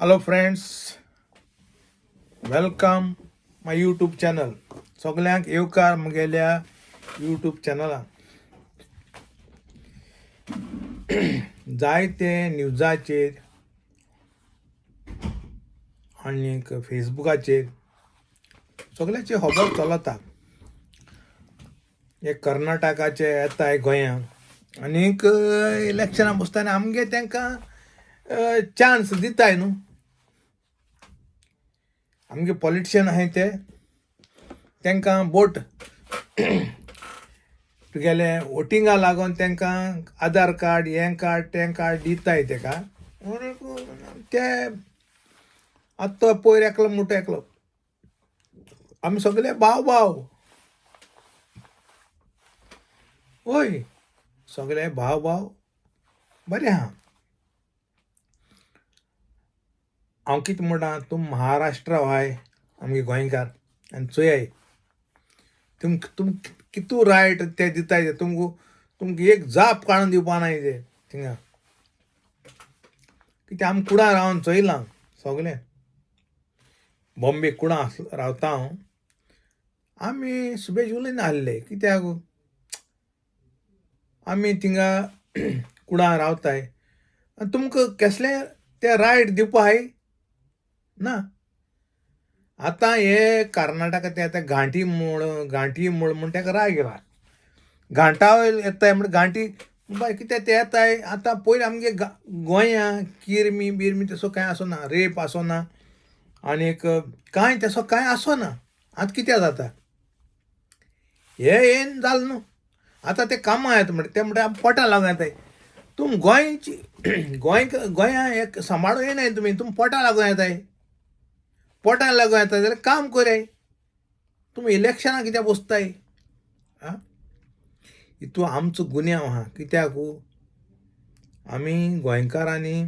Hello friends, welcome माय YouTube channel. सगळ्यांक येवकार म्हगेल्या यूट्यूब चॅनलाक. जायते न्यूजाचेर आनीक फेसबुकाचेर सगळ्याचे खबर चलता. हे कर्नाटकाचे येताय गोंयांत आनीक इलेक्शनां बसतना आमगे तांकां चान्स दिताय न्हू. आमगे पॉलिटिशियन आहाय ते तांकां वोट तुगेले वोटिंगा लागून तांकां आधार कार्ड हें कार्ड तें कार्ड दिताय ताका. ते आतां तो पयर एकलो मोठो एकलो आमी सगळे भाव भाव. वय सगळे भाव भाव बरें आहा. हांव कितें म्हणटा, तूं महाराष्ट्रा व्हाय आमगे गोंयकार आनी चोयाय तुम कितू रायट ते दिताय ते तुमकां एक जाप काडून दिवपा नाय ते थिंगा. कित्याक आमी कुडां रावन चोयलां सगळें. बॉम्बे कुडां रावता हांव. आमी सुबेज उलयना आसले कित्याक आमी थिंगा कुडां रावताय आनी तुमकां कसले ते रायट दिवपाय ना. आतां हे कर्नाटका ते आतां घांटी म्हूण ताका राग येयला. घांटा येताय म्हण घांटी बाय कित्याक ते येताय. आतां पयलीं आमगे गोंयां किरमी बिरमी तसो कांय आसना, रेप आसना आनीक कांय तसो कांय आसना. आतां कित्याक जाता हे येन जालें न्हू. आतां ते कामां येता म्हणटा ते म्हणटा पोटा लागून येताय. तुम गोंयची गोंयां एक सांबाळूं येनाय तुमी पोटा लागून येताय. पोटां लागून येता जाल्यार काम कोराय. तुमी इलेक्शनां कित्याक बसताय. हितू आमचो गुन्यांव आहा. कित्याक आमी गोंयकारांनी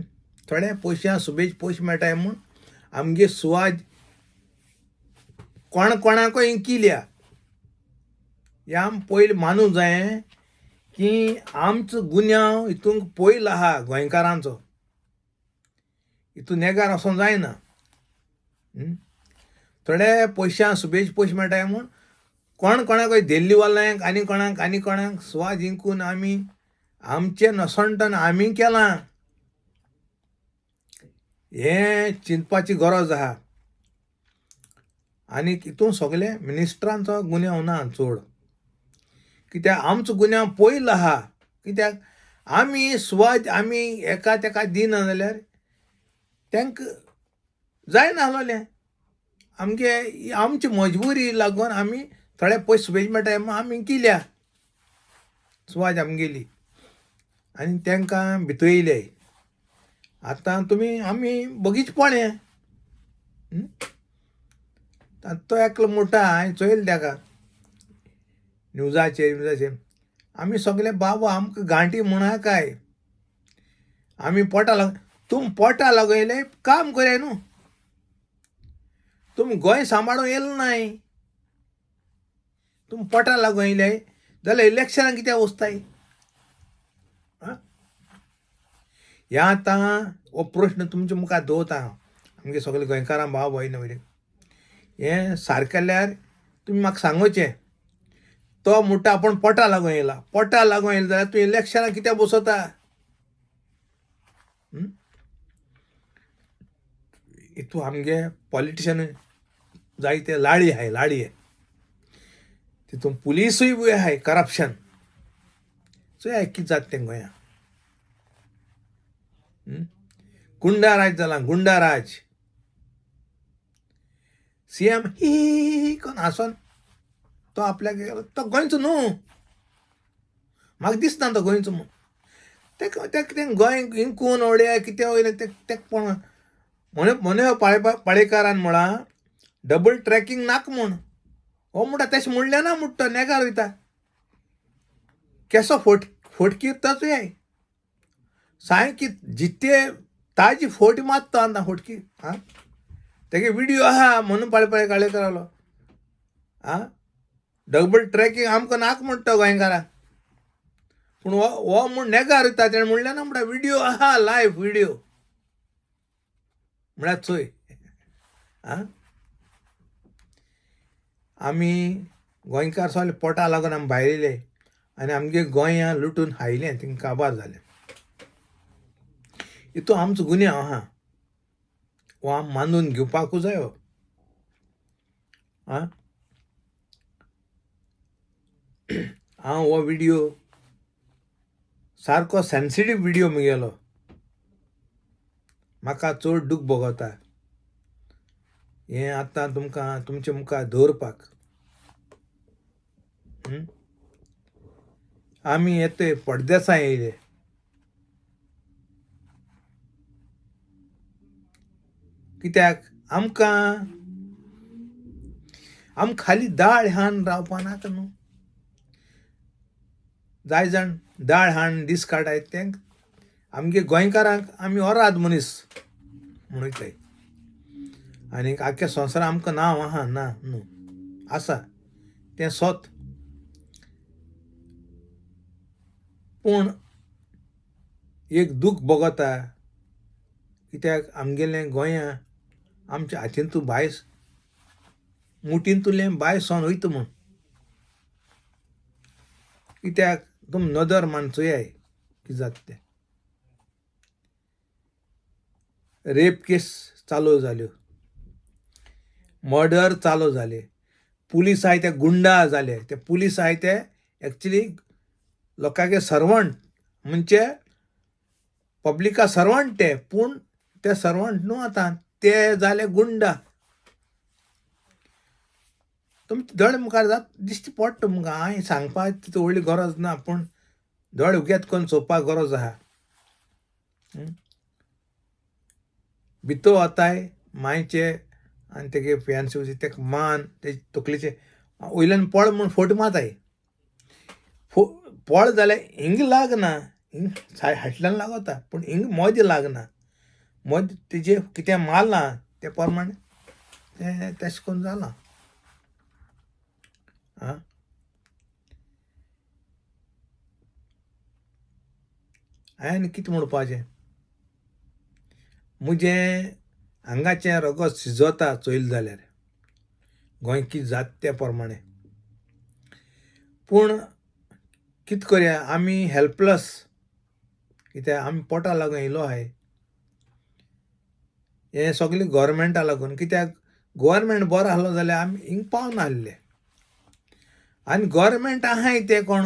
थोड्या पयशां सुबेज पयशे मेळटाय म्हूण आमगे सुवाज कोणाकोय इंकिल्या. हें आमी पयलीं मानूं जायें की आमचो गुन्यांव हितूंक पयलो आहा गोंयकारांचो. हितून नेगार वोसोंक जायना. थोड्या पयशां सुबेज पयशे मेळटाय म्हूण कोणाकोय देल्लीवाल्यांक आनी कोणाक सुवाज जिंकून आमी आमचें नसणटण आमी केलां. हें चिंतपाची गरज आहा. आनीक हितून सगळे मिनिस्टरांचो गुन्यांव ना चड. कित्याक आमचो गुन्यांव पयलो आहा. कित्याक आमी सुवाज आमी एका तेका दिना जाल्यार तांकां जायना आसलोलें. आमची मजबुरी लागून आमी थोडे पयशे सुबेज मेळटाय म्हूण आमी इंकिल्या सुवाज आमगेली आनी तांकां भितयले. आतां आमी बगीच पळय. तो एकलो मोठा हांवें चोयलो ताका न्यूजाचेर. आमी सगळे बाबा आमकां घांटी म्हणा काय. आमी पोटा लागून तुम पोटा लागून येयले काम कोराय न्हू. तुमी गोंय सांबाळूं येयलो नाय. तुमी पोटा लागून येयले जाल्यार इलेक्शनां कित्याक वचताय. हे आतां हो प्रश्न तुमच्या मुखार दवरता हांव आमगे सगळे गोंयकारां भाव भयण वयले. हें सारकें जाल्यार तुमी म्हाका सांगोचें. तो म्हणटा आपूण पोटा लागून येयला. पोटा लागून येयला जाल्यार तूं इलेक्शनां कित्याक बसयता. हितू आमगे पॉलिटिशियन जायते लाळी आहाय. तितून पुलिसूय बी आहाय करप्शन. चोय कितें जाता तें गोंयां. गुंडाराज जाला गुंडाराज. सीएम ही कोण हांसोन तो आपल्याक तो गोंयचो न्हू. म्हाका दिसना तो गोंयचो म्हूण. तें गोंय इंकून ओडया कितें वयलें तें मनोहर पाळेकारान म्हणा डबल ट्रॅकिंग नाका म्हूण. हो म्हणटा तशें म्हणलें ना म्हणटा तो नेगार वयता. केसो फटकी तो चोयाय सायकी जिते ताजी फोट मारता आतां फटकी. तेगे विडियो आहा म्हणून पाळेकारालो. डबल ट्रॅकिंग आमकां नाका म्हणटा गोंयकारांक. पूण हो म्हूण नेगार वयता. तेणें म्हणलें ना म्हणटा विडियो आहा लायव्ह विडियो. म्हळ्यार चोय आं आमी गोंयकार सगळे पोटा लागून आमी भायर येयले आनी आमगे गोंया लुटून हायलें थिंग काबार जालें. हितू आमचो गुन्यांव आहा हो आमी मानून घेवपाकू जायो. आं हांव हो विडियो सारको सेन्सिटीव विडियो मुगेलो. म्हाका चड दूख भोगता हें आतां तुमकां तुमचे मुखार दवरपाक. आमी येते पडदेसां येयले. कित्याक आमकां खाली दाळ हान रावपा नाका न्हू. जाय जाण दाळ हाण दीस काडायत तें आमगे गोंयकारांक आमी ओराद मनीस म्हणयताय. आनीक आख्या संवसारांत आमकां नांव आहा ना न्हू आसा तें सोत. पूण एक दूख भोगता कित्याक आमगेलें गोंयां आमच्या हातीन तूं भायर मुठीन तुलें भायर सोन वयता म्हूण. कित्याक तुम नदर म्हण चोयाय कितें जाता तें. रेप केस चालू जाल्यो, मर्डर चालू जाले, पुलीस आहाय ते गुंडा जाले. ते पुलीस आहाय ते एक्चुली लोकांगे सर्वंट म्हणजे पब्लिका सर्वंट ते, पूण ते सर्वंट न्हू आतां ते जाले गुंडा. तुमचे धड मुखार जात दिश्टी पडटा तुमकां. हांवें सांगपाक तितू व्हडली गरज ना पूण धड उगेत करून चोवपाक गरज आहा. भितो वताय मायचे आनी तेगे फियांसी वची तेका मान तेजे तकलेचे वयल्यान पळ म्हूण फोट मारताय. पळ जाल्यार हिंग लागना, हिंग फाटल्यान लागता पूण हिंग मोद लागना. मोद तेजे कितें मारलां ते प्रमाणे तें तेशें करून जालां. आं हांवें कितें म्हणपाचें म्हजें हांगाचें रगत शिजोता चोयलें जाल्यार गोंय कितें जाता त्या प्रमाणे. पूण कितें करया आमी हेल्पलस कित्याक आमी पोटा लागून येयलो आहाय. हें सगलें गोवोरमेंटा लागून. कित्याक गोवोरमेंट बरो आहलो जाल्यार आमी हिंग पावना आहले. आनी गोवोरमेंट आहाय ते कोण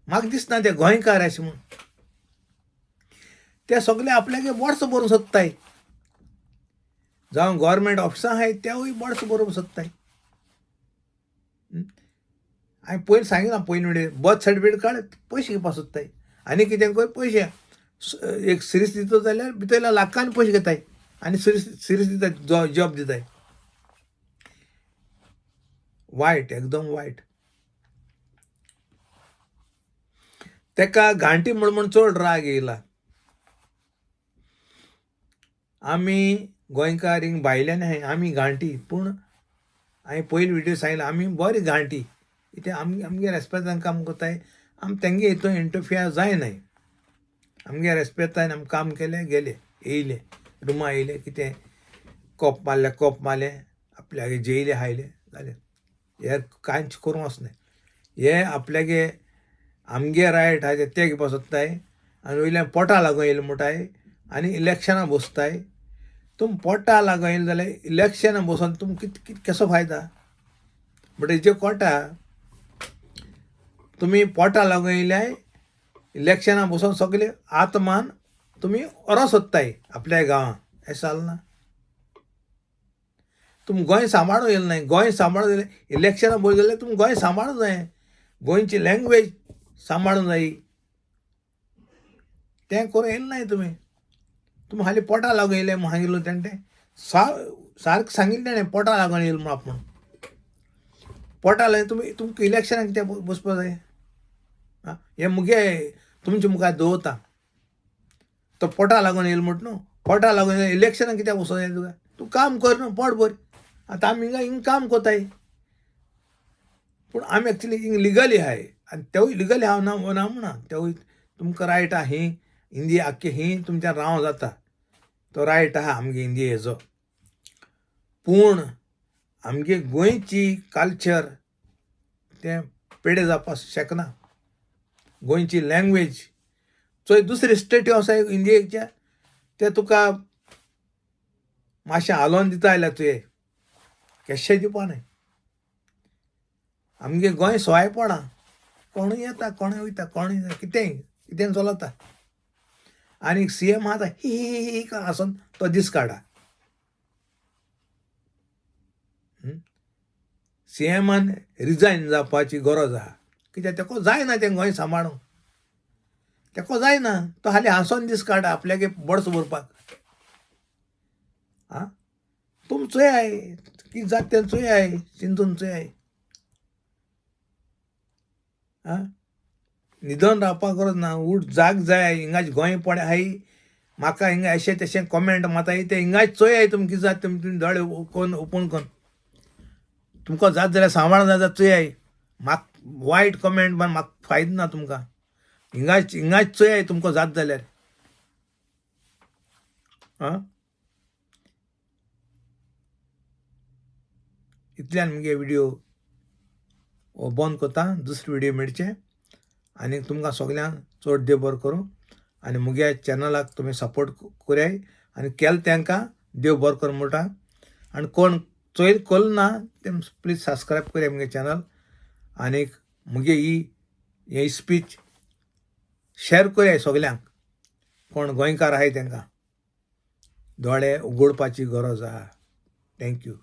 म्हाका दिसना ते गोंयकार अशें म्हूण. ते सगळे आपल्यागे बोड्स भरूंक सोदताय. जावं गोवोरमेंट ऑफिसां आहाय तेवूय बोड्स भरूंक सोदताय. हांवें पयलीं सांगिलां पयलीं बर्थ सर्टिफिकेट काड पयशे घेवपाक सोदताय. आनी कितें कर पयशे एक सिरीस दिता जाल्यार भितरल्या लाखांनी पयशे घेताय आनी सिरीस दिताय जॉब दिताय. वायट एकदम वायट. तेका घांटी म्हूण चड राग येयला. आमी गोंयकार हिंग भायल्यान आहाय आमी घांटी पूण हांवें पयलीं विडियो सांगला आमी बरी घांटी. कितें आमगे रेस्पेदान काम कोताय. आमी तेंगे हितून इंटरफियर जायनाय. आमगे रेस्पेदान आमी काम केलें गेले येयले रुमा येयले कितें कोप मारलें आपल्यागे जेयले हायले जालें. हें कांयच करूं वचनाय. हे आपल्यागे आमगे रायट आहाय ते घेवपाक सोदताय आनी वयल्यान पोटा लागून येयले म्हणटाय आनी इलेक्शनां बसताय. तुम पोटा लागून येयले जाल्यार इलेक्शनां बसोन तुमकां कितें केसो फायदा. बट हेजे कोटा तुमी पोटा लागून येयल्याय इलेक्शनां बसोन सगळे आत्मान तुमी व्हरो सोदताय आपल्या गांवां. हें जालना. तुमी गोंय सांबाळूं येयले नाय. गोंय सांबाळूं जाल्यार इलेक्शनां बरी जाल्यार तुमी गोंय सांबाळूं जाय. गोंयची लँग्वेज सांबाळूं जायी. तें करूं येयले नाय तुमी. तुमी हालीं पोटा लागून येयले म्हूण सांगिल्लो तेणें सारकें सांगिल्लें तेणें पोटा लागून येयले म्हूण आपूण. पोटा लागून तुमकां इलेक्शनाक कित्याक बसपा जाय. हें मुगे तुमच्या मुखार दवरता. तो पोटा लागून येयलो म्हणटा न्हू. पोटा लागून इलेक्शनाक कित्याक वचूं जाय तुका. तूं काम कर न्हू पोट भर. आतां आमी हिंग काम कोताय पूण आमी एक्चुली हिंग लिगली आहाय आनी तेवूय लिगली हांव ना म्हणना तेवूय तुमकां रायट आहा. ही इंडिया आख्खी ही तुमच्यान रावं जाता. तो रायट आहा आमगे इंडियेचो, पूण आमगे गोंयची कल्चर तें पेडे जावपाक शकना. गोंयची लँग्वेज चोय दुसरे स्टेटी आसा इंडियेच्या ते तुका मातशें हालोवन दिता जाल्यार तुवें केशें दिवपा न्हय. आमगे गोंय सोवायपणा, कोणूय येता कोणूय वयता कोणूय कितें चलता. आनी CM आतां ही आसून तो दीस काडा. CMन रिजायन जावपाची गरज आहा, कित्याक तेका जायना तें गोंय सांबाळूंक. तेका जायना, तो हालीं हांसोन दीस काडा आपल्यागे बड्स भरपाक. आं तुम चोयाय कितें जाता तें चोयाय, चिंतून चोयाय. आं न्हिदोन रावपाक गरज ना, उठ जाग जाय. हिंगाच गोंय पडे आहाय, म्हाका हिंगा अशें तशें कॉमेंट माताय ते हिंगाच चोयाय. तुमी कितें जाता तुमी दोळे ओपन करून तुमकां जाता जाल्यार सांबाळ जाता चोयाय. म्हाका वायट कॉमेंट मार म्हाका फायदो ना तुमकां. हिंगाच चोयाय तुमकां जाता जाल्यार. आं इतल्यान मुगे व्हिडिओ बंद कोता. दुसरे व्हिडिओ मेळचे. आनी तुमकां सगल्यांक चड देव बरें करूं. आनी मुगे चॅनलाक तुमी सपोर्ट कोराय. आनी केल तांकां देव बरें करूं म्हणटा. आनी कोण चोय कोल ना ते प्लीज सबस्क्रायब कराय मुगे चॅनल. आनीक मुगे ही स्पीच शेअर कराय सगल्यांक, कोण गोंयकार आहाय तांकां. दोळे उगडपाची गरज आहा. थँक्यू.